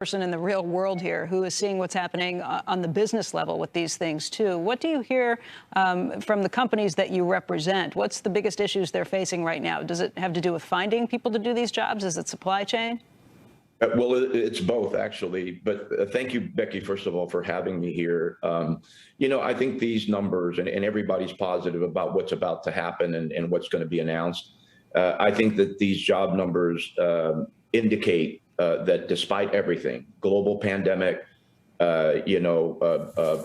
person in the real world here who is seeing what's happening on the business level with these things, too. What do you hear from the companies that you represent? What's the biggest issues they're facing right now? Does it have to do with finding people to do these jobs? Is it supply chain? Well, it's both, actually. But thank you, Becky, first of all, for having me here. I think these numbers, and everybody's positive about what's about to happen and what's going to be announced. I think that these job numbers indicate that despite everything, global pandemic,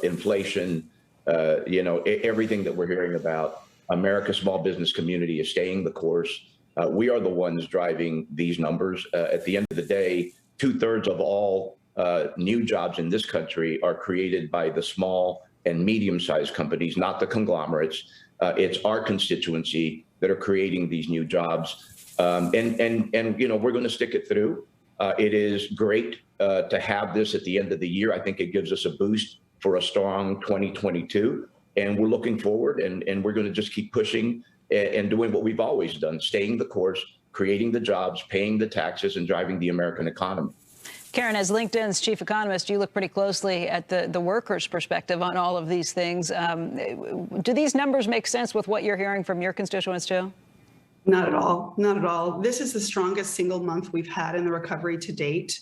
inflation, everything that we're hearing about, America's small business community is staying the course. We are the ones driving these numbers. At the end of the day, 2/3 of all new jobs in this country are created by the small and medium-sized companies, not the conglomerates. It's our constituency that are creating these new jobs. We're going to stick it through. It is great to have this at the end of the year. I think it gives us a boost for a strong 2022. And we're looking forward, and we're going to just keep pushing and doing what we've always done, staying the course, creating the jobs, paying the taxes, and driving the American economy. Karen, as LinkedIn's chief economist, you look pretty closely at the workers' perspective on all of these things. Do these numbers make sense with what you're hearing from your constituents, too? Not at all. Not at all. This is the strongest single month we've had in the recovery to date,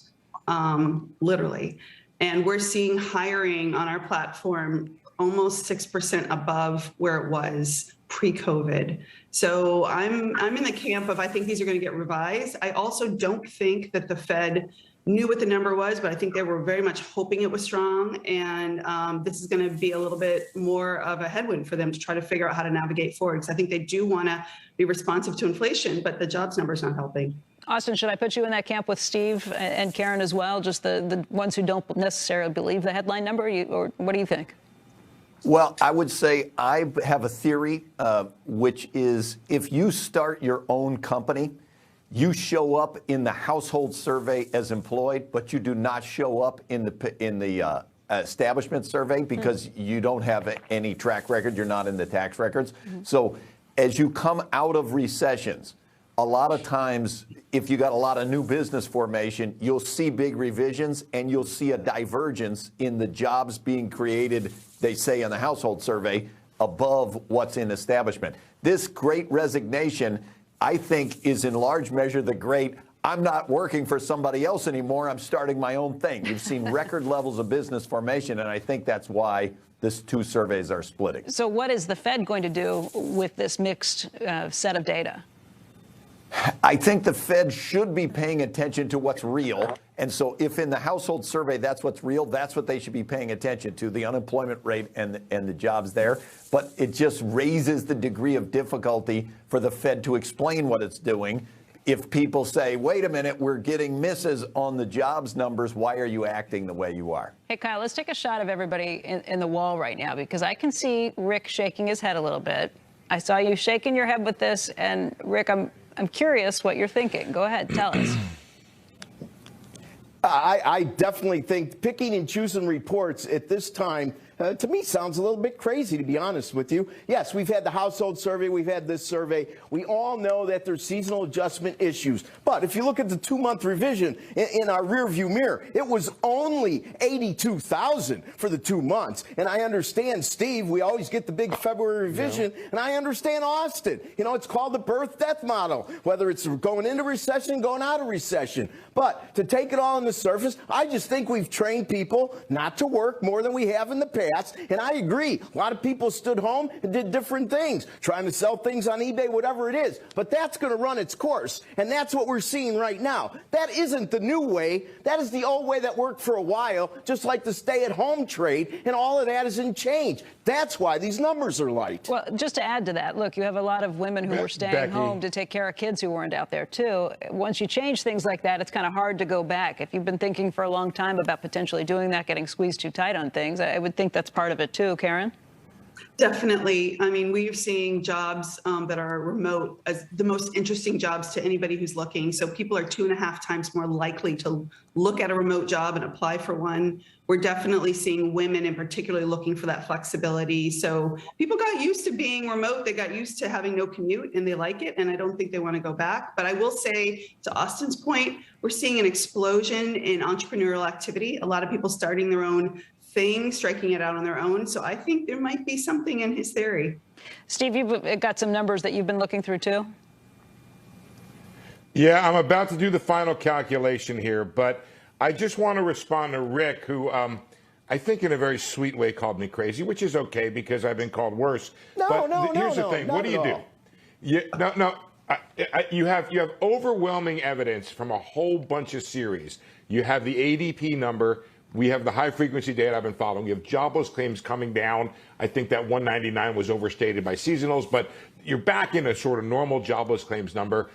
literally. And we're seeing hiring on our platform almost 6% above where it was pre-COVID. So I'm in the camp of I think these are going to get revised. I also don't think that the Fed knew what the number was, but I think they were very much hoping it was strong. And this is going to be a little bit more of a headwind for them to try to figure out how to navigate forward. Because I think they do want to be responsive to inflation, but the jobs number is not helping. Austin, should I put you in that camp with Steve and Karen as well? Just the ones who don't necessarily believe the headline number? Or what do you think? Well, I would say I have a theory, which is if you start your own company, you show up in the household survey as employed, but you do not show up in the establishment survey because you don't have any track record. You're not in the tax records. So as you come out of recessions, a lot of times, if you got a lot of new business formation, you'll see big revisions and you'll see a divergence in the jobs being created, they say in the household survey, above what's in establishment. This great resignation, I think, is in large measure the great, I'm not working for somebody else anymore, I'm starting my own thing. You've seen record levels of business formation, and I think that's why these two surveys are splitting. So what is the Fed going to do with this mixed set of data? I think the Fed should be paying attention to what's real. And so if in the household survey that's what's real, that's what they should be paying attention to, the unemployment rate and the jobs there. But it just raises the degree of difficulty for the Fed to explain what it's doing. If people say, wait a minute, we're getting misses on the jobs numbers, why are you acting the way you are? Hey, Kyle, let's take a shot of everybody in the wall right now, because I can see Rick shaking his head a little bit. I saw you shaking your head with this. And Rick, I'm curious what you're thinking. Go ahead, tell us. I definitely think picking and choosing reports at this time, to me, sounds a little bit crazy, to be honest with you. Yes, we've had the household survey. We've had this survey. We all know that there's seasonal adjustment issues. But if you look at the 2-month revision in our rearview mirror, it was only 82,000 for the 2 months. And I understand, Steve, we always get the big February revision. Yeah. And I understand Austin. It's called the birth-death model, whether it's going into recession, going out of recession. But to take it all on the surface, I just think we've trained people not to work more than we have in the past. And I agree. A lot of people stood home and did different things, trying to sell things on eBay, whatever it is. But that's going to run its course. And that's what we're seeing right now. That isn't the new way. That is the old way that worked for a while, just like the stay-at-home trade. And all of that isn't changed. That's why these numbers are light. Well, just to add to that, look, you have a lot of women who were staying home to take care of kids who weren't out there, too. Once you change things like that, it's kind of hard to go back. If you've been thinking for a long time about potentially doing that, getting squeezed too tight on things, I would think that's part of it, too. Karen? Definitely. I mean, we're seeing jobs that are remote as the most interesting jobs to anybody who's looking. So people are 2.5 times more likely to look at a remote job and apply for one. We're definitely seeing women in particular looking for that flexibility. So people got used to being remote. They got used to having no commute and they like it. And I don't think they want to go back. But I will say, to Austin's point, we're seeing an explosion in entrepreneurial activity. A lot of people starting their own thing, striking it out on their own. So I think there might be something in his theory. Steve, you've got some numbers that you've been looking through too? Yeah, I'm about to do the final calculation here, but I just want to respond to Rick, who I think in a very sweet way called me crazy, which is okay because I've been called worse. Here's the thing. What do you do? You have overwhelming evidence from a whole bunch of series. You have the ADP number. We have the high frequency data I've been following. You have jobless claims coming down. I think that 199 was overstated by seasonals, but you're back in a sort of normal jobless claims number.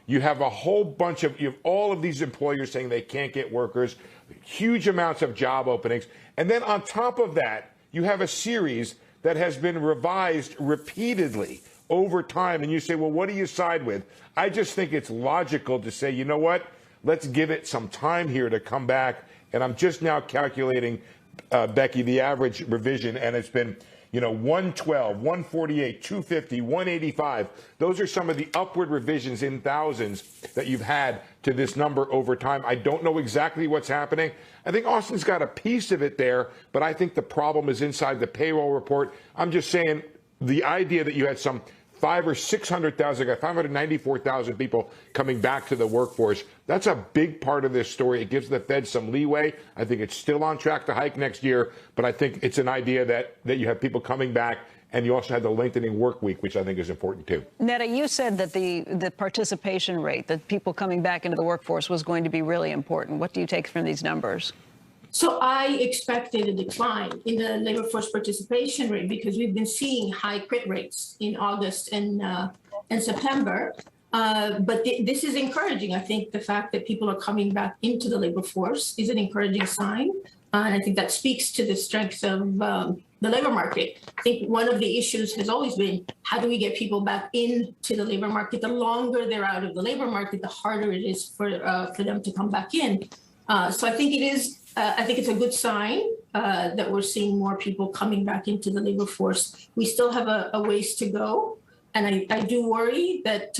You have a whole bunch of, you have all of these employers saying they can't get workers, huge amounts of job openings. And then on top of that, you have a series that has been revised repeatedly over time. And you say, well, what do you side with? I just think it's logical to say, you know what? Let's give it some time here to come back. And I'm just now calculating, Becky, the average revision, and it's been, 112, 148, 250, 185. Those are some of the upward revisions in thousands that you've had to this number over time. I don't know exactly what's happening. I think Austin's got a piece of it there, but I think the problem is inside the payroll report. I'm just saying the idea that you had some 500,000 or 600,000, 594,000 people coming back to the workforce. That's a big part of this story. It gives the Fed some leeway. I think it's still on track to hike next year, but I think it's an idea that you have people coming back, and you also had the lengthening work week, which I think is important too. Netta, you said that the participation rate, that people coming back into the workforce, was going to be really important. What do you take from these numbers? So I expected a decline in the labor force participation rate because we've been seeing high quit rates in August and September. But this is encouraging. I think the fact that people are coming back into the labor force is an encouraging sign. And I think that speaks to the strength of the labor market. I think one of the issues has always been, how do we get people back into the labor market? The longer they're out of the labor market, the harder it is for them to come back in. So I think it is. I think it's a good sign that we're seeing more people coming back into the labor force. We still have a ways to go. And I do worry that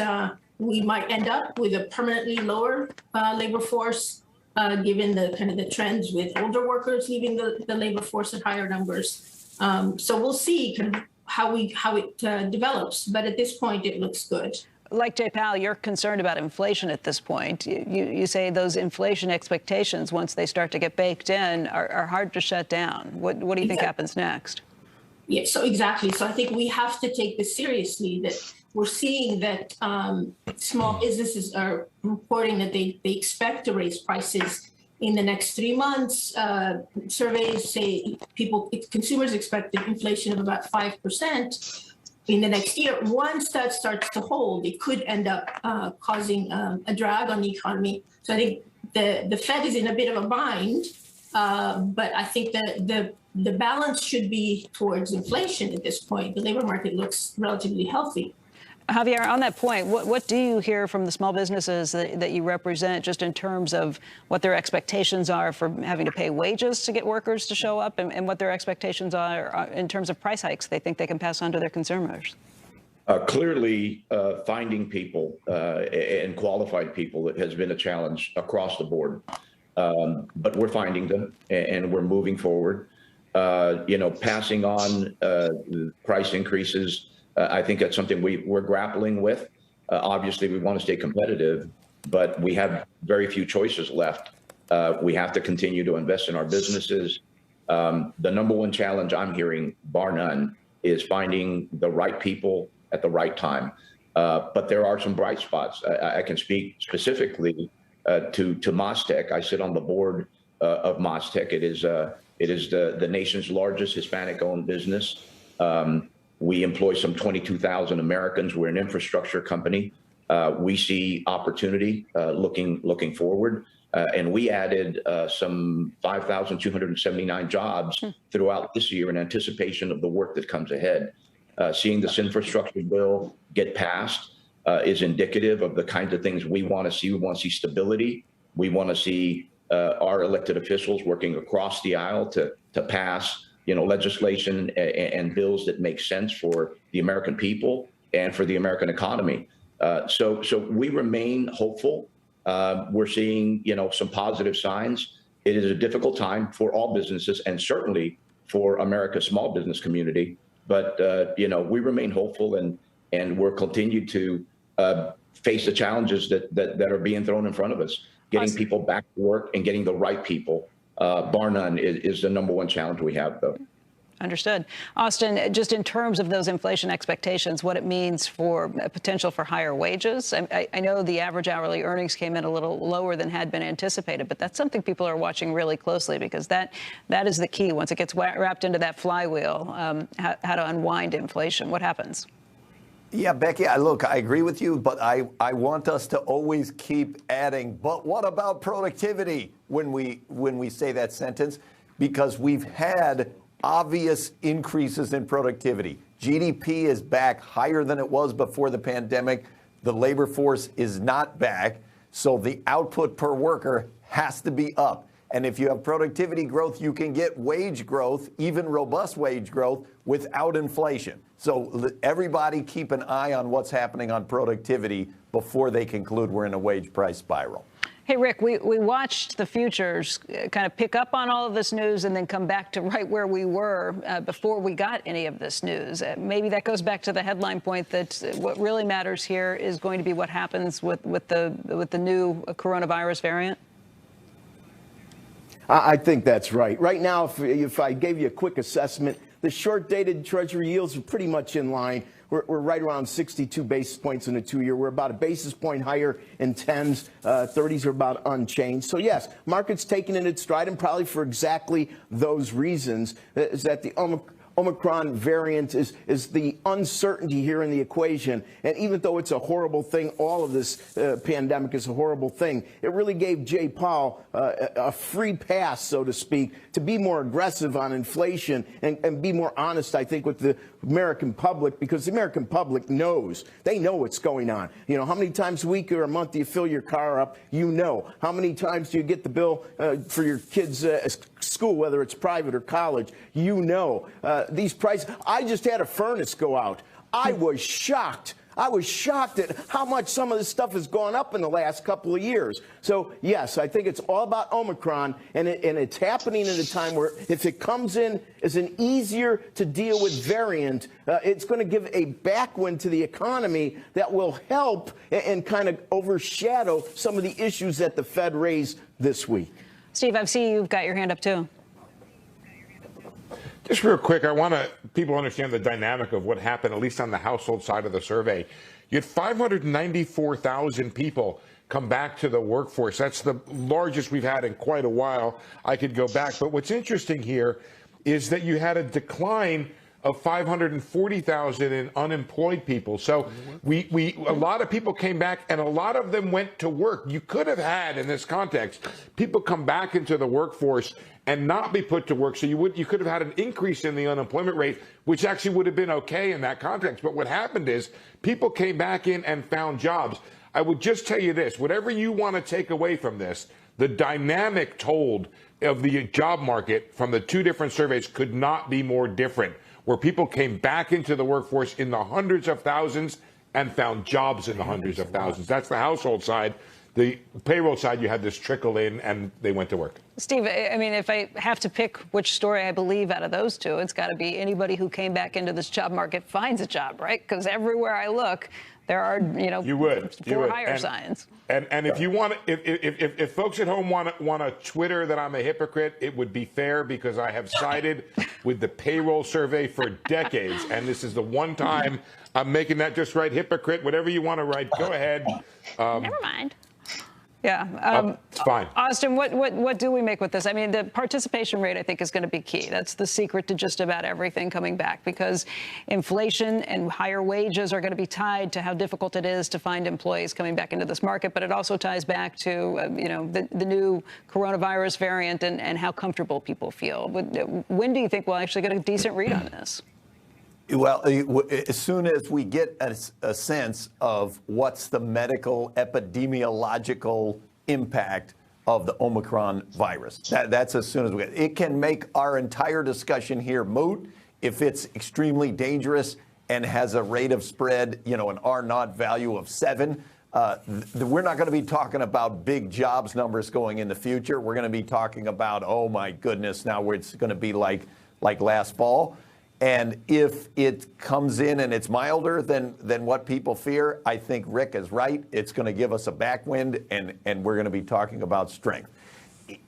we might end up with a permanently lower labor force, given the kind of the trends with older workers leaving the labor force at higher numbers. So we'll see kind of how it develops. But at this point, it looks good. Like Jay Powell, you're concerned about inflation at this point. You say those inflation expectations, once they start to get baked in, are hard to shut down. What do you think happens next? Yeah, so exactly. So I think we have to take this seriously, that we're seeing that small businesses are reporting that they expect to raise prices in the next 3 months. Surveys say consumers expect inflation of about 5%. In the next year. Once that starts to hold, it could end up causing a drag on the economy. So I think the Fed is in a bit of a bind, but I think that the balance should be towards inflation at this point. The labor market looks relatively healthy. Javier, on that point, what do you hear from the small businesses that you represent, just in terms of what their expectations are for having to pay wages to get workers to show up, and what their expectations are in terms of price hikes they think they can pass on to their consumers? Clearly, finding people and qualified people has been a challenge across the board. But we're finding them, and we're moving forward. Passing on price increases, I think that's something we're grappling with. Obviously, we want to stay competitive, but we have very few choices left. We have to continue to invest in our businesses. The number one challenge I'm hearing, bar none, is finding the right people at the right time. But there are some bright spots. I can speak specifically to MasTec. I sit on the board of MasTec. It is the nation's largest Hispanic-owned business. We employ some 22,000 Americans. We're an infrastructure company. We see opportunity looking forward. And we added some 5,279 jobs throughout this year in anticipation of the work that comes ahead. Seeing this infrastructure bill get passed is indicative of the kinds of things we want to see. We want to see stability. We want to see our elected officials working across the aisle to pass, legislation and bills that make sense for the American people and for the American economy. So we remain hopeful. We're seeing, some positive signs. It is a difficult time for all businesses and certainly for America's small business community. But, we remain hopeful and we're continued to face the challenges that are being thrown in front of us. Getting people back to work and getting the right people, bar none, is the #1 challenge we have, though. Understood. Austin, just in terms of those inflation expectations, what it means for potential for higher wages. I know the average hourly earnings came in a little lower than had been anticipated, but that's something people are watching really closely because that is the key. Once it gets wrapped into that flywheel, how to unwind inflation. What happens? Yeah, Becky, look, I agree with you, but I want us to always keep adding, but what about productivity when we say that sentence? Because we've had obvious increases in productivity. GDP is back higher than it was before the pandemic. The labor force is not back, so the output per worker has to be up. And if you have productivity growth, you can get wage growth, even robust wage growth, without inflation. So everybody keep an eye on what's happening on productivity before they conclude we're in a wage price spiral. Hey, Rick, we watched the futures kind of pick up on all of this news and then come back to right where we were before we got any of this news. Maybe that goes back to the headline point that what really matters here is going to be what happens with the new coronavirus variant. I think that's right. Right now, if I gave you a quick assessment, the short-dated Treasury yields are pretty much in line. We're right around 62 basis points in a 2-year. We're about a basis point higher in 10s. 30s are about unchanged. So, yes, market's taking it in stride, and probably for exactly those reasons, is that the Omicron variant is the uncertainty here in the equation. And even though it's a horrible thing, all of this pandemic is a horrible thing, it really gave Jay Powell a free pass, so to speak, to be more aggressive on inflation and be more honest, I think, with the American public, because the American public knows. They know what's going on. How many times a week or a month do you fill your car up? How many times do you get the bill for your kids' school, whether it's private or college? These prices. I just had a furnace go out. I was shocked. I was shocked at how much some of this stuff has gone up in the last couple of years. So, yes, I think it's all about Omicron, and it's happening at a time where if it comes in as an easier to deal with variant, it's going to give a backwind to the economy that will help and kind of overshadow some of the issues that the Fed raised this week. Steve, I've seen you've got your hand up, too. Just real quick, I want people to understand the dynamic of what happened, at least on the household side of the survey. You had 594,000 people come back to the workforce. That's the largest we've had in quite a while. I could go back. But what's interesting here is that you had a decline of 540,000 in unemployed people. So a lot of people came back, and a lot of them went to work. You could have had, in this context, people come back into the workforce and not be put to work. So you could have had an increase in the unemployment rate, which actually would have been okay in that context. But what happened is people came back in and found jobs. I would just tell you this, whatever you want to take away from this, the dynamic told of the job market from the two different surveys could not be more different, where people came back into the workforce in the hundreds of thousands and found jobs in the hundreds of thousands. That's the household side. The payroll side, you had this trickle in and they went to work. Steve, I mean, if I have to pick which story I believe out of those two, it's got to be anybody who came back into this job market finds a job, right? Because everywhere I look, there are, for hire signs. And if you want, if folks at home want to Twitter that I'm a hypocrite, it would be fair because I have sided with the payroll survey for decades, and this is the one time I'm making that just right. Hypocrite, whatever you want to write, go ahead. Never mind. Yeah. It's fine. Austin, what do we make with this? I mean, the participation rate, I think, is going to be key. That's the secret to just about everything coming back, because inflation and higher wages are going to be tied to how difficult it is to find employees coming back into this market. But it also ties back to, the new coronavirus variant and how comfortable people feel. When do you think we'll actually get a decent read on this? Well, as soon as we get a sense of what's the medical epidemiological impact of the Omicron virus, that's as soon as we get it. It can make our entire discussion here moot if it's extremely dangerous and has a rate of spread, an R0 value of 7. We're not going to be talking about big jobs numbers going in the future. We're going to be talking about, oh my goodness, now it's going to be like last fall. And if it comes in and it's milder than what people fear, I think Rick is right. It's going to give us a backwind, and we're going to be talking about strength.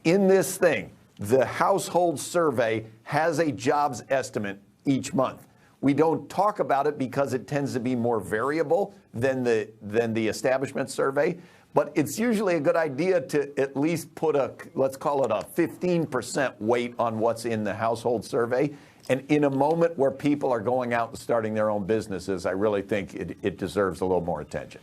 In this thing, the household survey has a jobs estimate each month. We don't talk about it because it tends to be more variable than the establishment survey. But it's usually a good idea to at least put let's call it a 15% weight on what's in the household survey. And in a moment where people are going out and starting their own businesses, I really think it deserves a little more attention.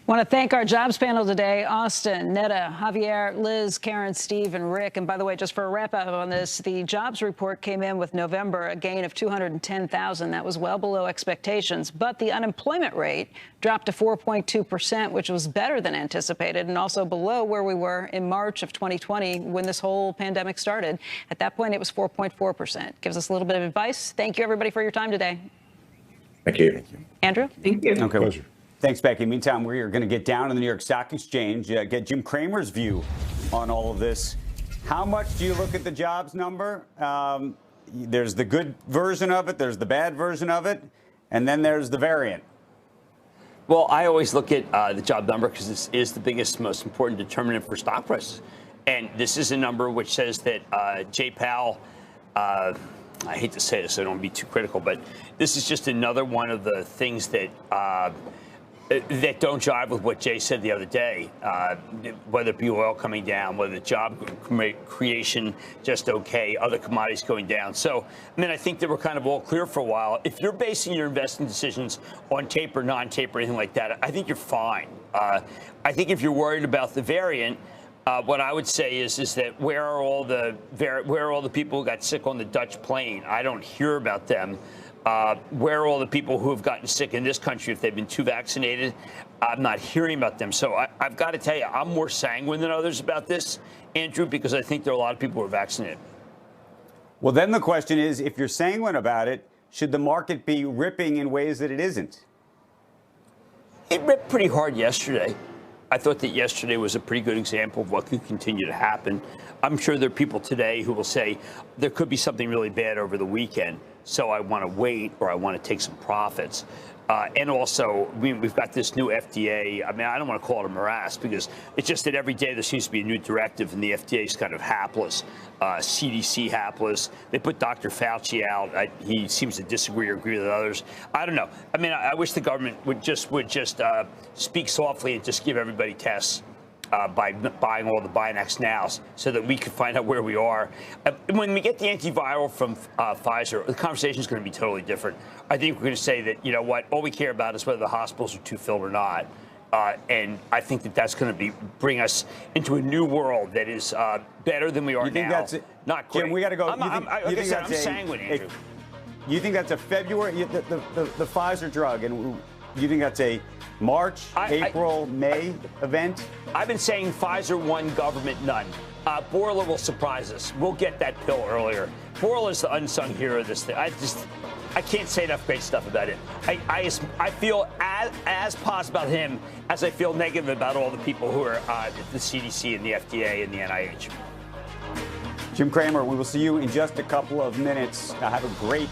Want to thank our jobs panel today: Austin, Netta, Javier, Liz, Karen, Steve, and Rick. And by the way, just for a wrap up on this, the jobs report came in with November a gain of 210,000. That was well below expectations. But the unemployment rate dropped to 4.2%, which was better than anticipated, and also below where we were in March of 2020 when this whole pandemic started. At that point, it was 4.4%. Gives us a little bit of advice. Thank you, everybody, for your time today. Thank you. Andrew? Thank you. Okay. Pleasure. Thanks, Becky. Meantime, we are going to get down to the New York Stock Exchange, get Jim Cramer's view on all of this. How much do you look at the jobs number? There's the good version of it, there's the bad version of it, and then there's the variant. Well, I always look at the job number because this is the biggest, most important determinant for stock prices. And this is a number which says that Jay Powell, I hate to say this, so I don't want to be too critical, but this is just another one of the things that don't jive with what Jay said the other day, whether it be oil coming down, whether the job creation just okay, other commodities going down. So, I think that we're kind of all clear for a while. If you're basing your investing decisions on taper, non-taper, anything like that, I think you're fine. I think if you're worried about the variant, what I would say is that where are all the people who got sick on the Dutch plane? I don't hear about them. Where are all the people who have gotten sick in this country if they've been too vaccinated? I'm not hearing about them. So I've got to tell you, I'm more sanguine than others about this, Andrew, because I think there are a lot of people who are vaccinated. Well, then the question is, if you're sanguine about it, should the market be ripping in ways that it isn't? It ripped pretty hard yesterday. I thought that yesterday was a pretty good example of what could continue to happen. I'm sure there are people today who will say there could be something really bad over the weekend, so I want to wait or I want to take some profits. And also, we've got this new FDA. I don't want to call it a morass because it's just that every day there seems to be a new directive and the FDA is kind of hapless, CDC hapless. They put Dr. Fauci out. He seems to disagree or agree with others. I don't know. I wish the government would just speak softly and just give everybody tests by buying all the Binax nows so that we can find out where we are. When we get the antiviral from Pfizer, the conversation is going to be totally different. I think we're going to say that, you know what, all we care about is whether the hospitals are too filled or not. And I think that that's going to bring us into a new world that is better than we are now. You think that's it? Not great. Jim, we got to go. I'm sanguine, Andrew. You think that's a February, the Pfizer drug, and you think that's a March, April, May event? I've been saying Pfizer 1, government none. Borla will surprise us. We'll get that pill earlier. Borla is the unsung hero of this thing. I can't say enough great stuff about it. I feel as positive about him as I feel negative about all the people who are at the CDC and the FDA and the NIH. Jim Cramer, we will see you in just a couple of minutes. Have a great